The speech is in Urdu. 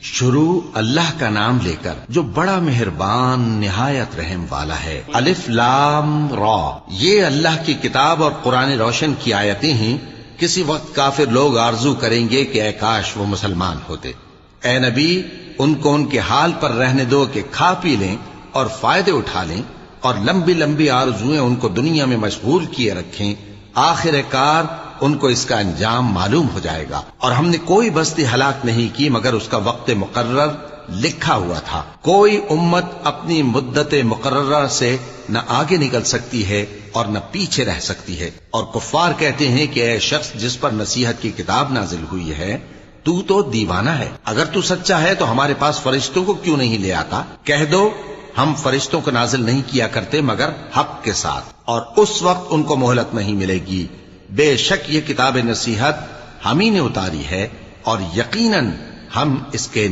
شروع اللہ کا نام لے کر جو بڑا مہربان نہایت رحم والا ہے۔ الف لام را، یہ اللہ کی کتاب اور قرآن روشن کی آیتیں ہیں۔ کسی وقت کافر لوگ آرزو کریں گے کہ اے کاش وہ مسلمان ہوتے۔ اے نبی، ان کو ان کے حال پر رہنے دو کہ کھا پی لیں اور فائدے اٹھا لیں، اور لمبی لمبی آرزویں ان کو دنیا میں مشغول کیے رکھیں۔ آخر کار ان کو اس کا انجام معلوم ہو جائے گا، اور ہم نے کوئی بستی ہلاک نہیں کی مگر اس کا وقت مقرر لکھا ہوا تھا۔ کوئی امت اپنی مدت مقررہ سے نہ آگے نکل سکتی ہے اور نہ پیچھے رہ سکتی ہے۔ اور کفار کہتے ہیں کہ اے شخص جس پر نصیحت کی کتاب نازل ہوئی ہے، تو دیوانہ ہے، اگر تو سچا ہے تو ہمارے پاس فرشتوں کو کیوں نہیں لے آتا؟ کہہ دو ہم فرشتوں کو نازل نہیں کیا کرتے مگر حق کے ساتھ، اور اس وقت ان کو مہلت نہیں ملے گی۔ بے شک یہ کتاب نصیحت ہم ہی نے اتاری ہے، اور یقیناً ہم اس کے